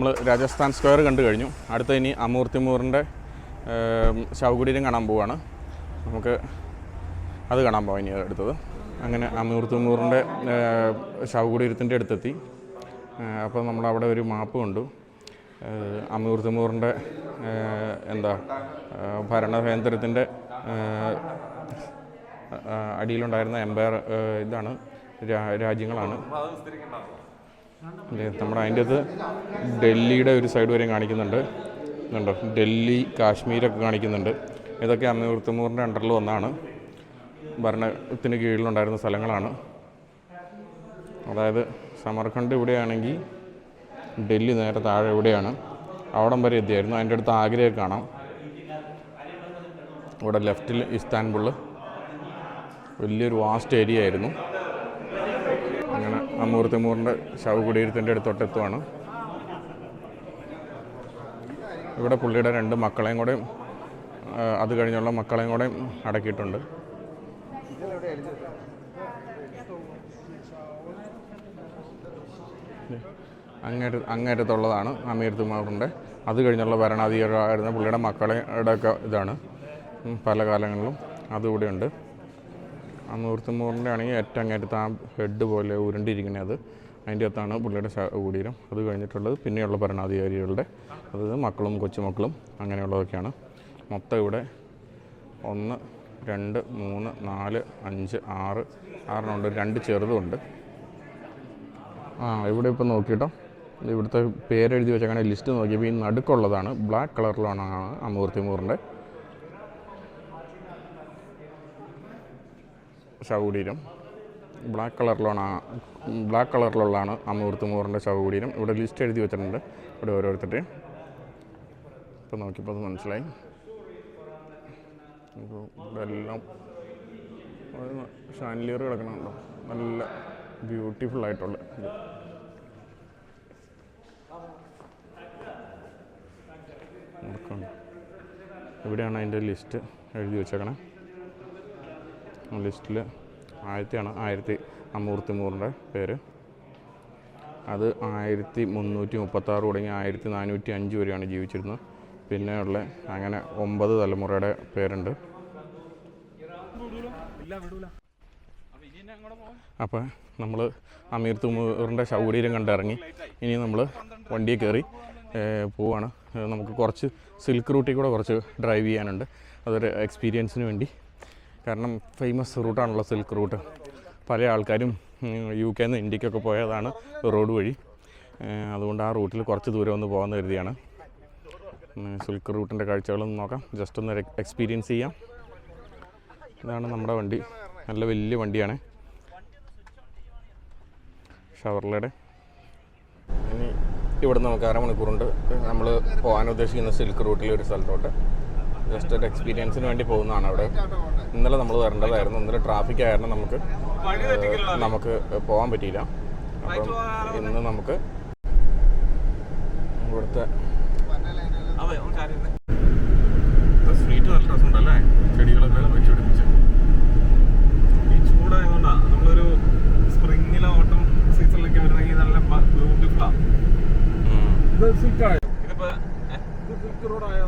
നമ്മൾ രാജസ്ഥാൻ സ്ക്വയർ കണ്ടു കഴിഞ്ഞു. അടുത്ത ഇനി അമൂർത്തിമൂറിൻ്റെ ശവകുടീരം കാണാൻ പോവുകയാണ്. നമുക്ക് അത് കാണാൻ പോകാം ഇനി അടുത്തത്. അങ്ങനെ അമൂർത്തിമൂറിൻ്റെ ശവകുടീരത്തിൻ്റെ അടുത്തെത്തി. അപ്പോൾ നമ്മളവിടെ ഒരു മാപ്പ് കണ്ടു. അമൂർത്തിമൂറിൻ്റെ ഭരണകേന്ദ്രത്തിൻ്റെ അടിയിലുണ്ടായിരുന്ന എംപയർ ഇതാണ് രാജ്യങ്ങളാണ്. നമ്മുടെ അതിൻ്റെ അത് ഡൽഹിയുടെ ഒരു സൈഡ് വരെയും കാണിക്കുന്നുണ്ട്. ഇതുണ്ടോ, ഡൽഹി കാശ്മീരൊക്കെ കാണിക്കുന്നുണ്ട്. ഇതൊക്കെ അമൂർത്തിമൂറിൻ്റെ അണ്ടറിൽ വന്നാണ്, ഭരണത്തിന് കീഴിലുണ്ടായിരുന്ന സ്ഥലങ്ങളാണ്. അതായത് സമർഖണ്ഡ് ഇവിടെയാണെങ്കിൽ ഡൽഹി നേരെ താഴെ ഇവിടെയാണ്. അവിടം വരെ എത്തിയായിരുന്നു. അതിൻ്റെ അടുത്ത് ആഗ്രയൊക്കെ കാണാം. ഇവിടെ ലെഫ്റ്റിൽ ഇസ്താൻബുൾ, വലിയൊരു വാസ്റ്റ് ഏരിയ ആയിരുന്നു. അങ്ങനെ അമൂർത്തിമൂറിൻ്റെ ശവകുടീരത്തിൻ്റെ അടുത്തോട്ടെത്തുവാണ്. ഇവിടെ പുള്ളിയുടെ 2 മക്കളെയും കൂടെ അത് കഴിഞ്ഞുള്ള മക്കളെയും കൂടെ അടക്കിയിട്ടുണ്ട്. അങ്ങേറ്റത്തുള്ളതാണ് അമൂർത്തിമൂറിൻ്റെ. അത് കഴിഞ്ഞുള്ള ഭരണാധികാരിയായിരുന്ന പുള്ളിയുടെ മക്കളുടെ ഒക്കെ ഇതാണ് പല കാലങ്ങളിലും അതുകൂടെയുണ്ട്. അമൂർത്തിമൂറിൻ്റെ ആണെങ്കിൽ ഏറ്റവും അങ്ങേറ്റത്ത് ആ ഹെഡ് പോലെ ഉരുണ്ടിരിക്കുന്നത്, അതിൻ്റെ അകത്താണ് പുള്ളിയുടെ ശവകുടീരം. അത് കഴിഞ്ഞിട്ടുള്ളത് പിന്നെയുള്ള ഭരണാധികാരികളുടെ, അതായത് മക്കളും കൊച്ചുമക്കളും അങ്ങനെയുള്ളതൊക്കെയാണ്. മൊത്തം ഇവിടെ 1 2 3 4 5 6 6 2 ചെറുതുണ്ട്. ഇവിടെ ഇപ്പോൾ നോക്കിയിട്ടോ, ഇവിടുത്തെ പേരെഴുതി വെച്ചങ്ങനെ ലിസ്റ്റ് നോക്കിയപ്പോൾ ഈ നടുക്കുള്ളതാണ് ബ്ലാക്ക് കളറിലാണ് അമൂർത്തിമൂറിൻ്റെ ശവകുടീരം. ബ്ലാക്ക് കളറിലുള്ളതാണ് അമൂർത്തിമൂറിൻ്റെ ശവകുടീരം. ഇവിടെ ലിസ്റ്റ് എഴുതി വെച്ചിട്ടുണ്ട് ഇവിടെ ഓരോരുത്തരുടെയും. ഇപ്പോൾ നോക്കിയപ്പോൾ അത് മനസ്സിലായി. ഇവിടെ എല്ലാം ഷാൻലിയർ കിടക്കണുണ്ടോ, നല്ല ബ്യൂട്ടിഫുൾ ആയിട്ടുള്ള ഇത്. ഇവിടെയാണ് അതിൻ്റെ ലിസ്റ്റ് എഴുതി വെച്ചേക്കണേ. ലിസ്റ്റിൽ 1000 അമൂർത്തിമൂറിൻ്റെ പേര്. അത് 1336 തുടങ്ങി 1405 വരെയാണ് ജീവിച്ചിരുന്നത്. പിന്നെയുള്ള അങ്ങനെ 9 തലമുറയുടെ പേരുണ്ട്. അപ്പോൾ നമ്മൾ അമൂർത്തിമൂറിൻ്റെ ശവകുടീരം കണ്ടിറങ്ങി. ഇനി നമ്മൾ വണ്ടിയിൽ കയറി പോവാണ്. നമുക്ക് കുറച്ച് സിൽക്ക് റൂട്ടിൽ കൂടെ കുറച്ച് ഡ്രൈവ് ചെയ്യാനുണ്ട്. അതൊരു എക്സ്പീരിയൻസിന് വേണ്ടി. കാരണം ഫേമസ് റൂട്ടാണല്ലോ സിൽക്ക് റൂട്ട്. പല ആൾക്കാരും UK നിന്ന് ഇന്ത്യക്കൊക്കെ പോയതാണ് റോഡ് വഴി. അതുകൊണ്ട് ആ റൂട്ടിൽ കുറച്ച് ദൂരം ഒന്ന് പോകാമെന്ന് കരുതിയാണ്. സിൽക്ക് റൂട്ടിൻ്റെ കാഴ്ചകളൊന്ന് നോക്കാം, ജസ്റ്റ് ഒന്ന് എക്സ്പീരിയൻസ് ചെയ്യാം. ഇതാണ് നമ്മുടെ വണ്ടി. നല്ല വലിയ വണ്ടിയാണ്, ഷവർലയുടെ. ഇനി ഇവിടെ നമുക്ക് 1/2 മണിക്കൂറുണ്ട് നമ്മൾ പോകാൻ ഉദ്ദേശിക്കുന്ന സിൽക്ക് റൂട്ടിൽ ഒരു സ്ഥലത്തോട്ട്. ജസ്റ്റ് ഒരു എക്സ്പീരിയൻസിന് വേണ്ടി പോകുന്നതാണ്. അവിടെ ഇന്നലെ നമ്മൾ വരേണ്ടതായിരുന്നു. ഇന്നലെ ട്രാഫിക് ആയിരുന്നു, നമുക്ക് പോകാൻ പറ്റിയില്ല. അപ്പം ഇന്ന് നമുക്ക് ഇവിടുത്തെ സ്ട്രീറ്റ് നല്ല രസമുണ്ടല്ലേ, ചെടികളൊക്കെ വെച്ചുപിടിപ്പിച്ച്. ഈ ചൂടായതുകൊണ്ടാണ് നമ്മളൊരു സ്പ്രിങ്ങിലോ ഓട്ടം സീസണിലൊക്കെ വരുന്നെങ്കിൽ നല്ല ബ്യൂട്ടിഫുള്ളാണ്. ഇതിപ്പോ സിൽക്ക് റോഡായോ?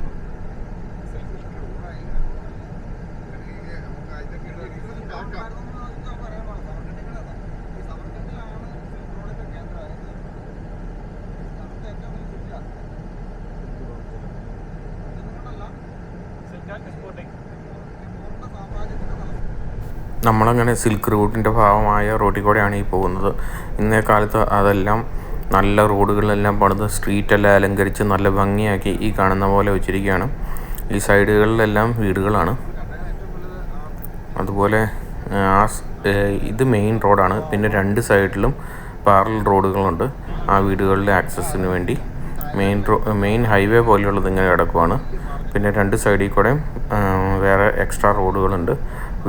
നമ്മളങ്ങനെ സിൽക്ക് റൂട്ടിൻ്റെ ഭാഗമായ റോഡിൽ കൂടെയാണ് ഈ പോകുന്നത്. ഇന്നേ കാലത്ത് അതെല്ലാം നല്ല റോഡുകളെല്ലാം പണിത് സ്ട്രീറ്റെല്ലാം അലങ്കരിച്ച് നല്ല ഭംഗിയാക്കി ഈ കാണുന്ന പോലെ വെച്ചിരിക്കുകയാണ്. ഈ സൈഡുകളിലെല്ലാം വീടുകളാണ്. അതുപോലെ ഇത് മെയിൻ റോഡാണ്. പിന്നെ 2 സൈഡിലും പാരലൽ റോഡുകളുണ്ട് ആ വീടുകളിലെ ആക്സസിന് വേണ്ടി. മെയിൻ ഹൈവേ പോലെയുള്ളത് ഇങ്ങനെ കിടക്കുവാണ്. പിന്നെ 2 സൈഡിൽ കൂടെ വേറെ എക്സ്ട്രാ റോഡുകളുണ്ട്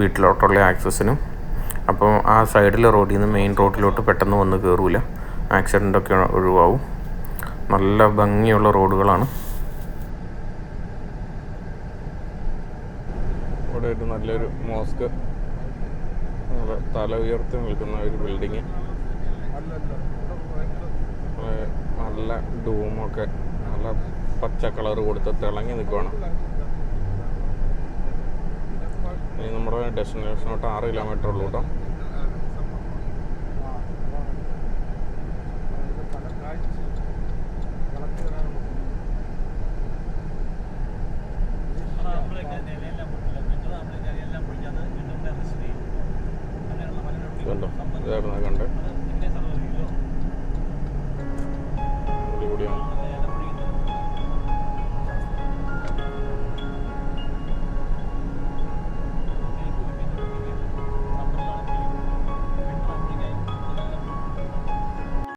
വീട്ടിലോട്ടുള്ള ആക്സസിനും. അപ്പോൾ ആ സൈഡിലെ റോഡിൽ നിന്ന് മെയിൻ റോഡിലോട്ട് പെട്ടെന്ന് വന്ന് കയറൂല, ആക്സിഡൻ്റൊക്കെ ഒഴിവാവും. നല്ല ഭംഗിയുള്ള റോഡുകളാണ്. ഇവിടെ ഒരു നല്ലൊരു മോസ്ക്, തല ഉയർത്തി നിൽക്കുന്ന ഒരു ബിൽഡിങ്. നല്ല ഡൂമൊക്കെ നല്ല പച്ച കളർ കൊടുത്ത് തിളങ്ങി നിൽക്കുവാണ്. ഇനി നമ്മുടെ ഡെസ്റ്റിനേഷനോട്ട് 6 കിലോമീറ്റർ ഉള്ളൂ കേട്ടോ.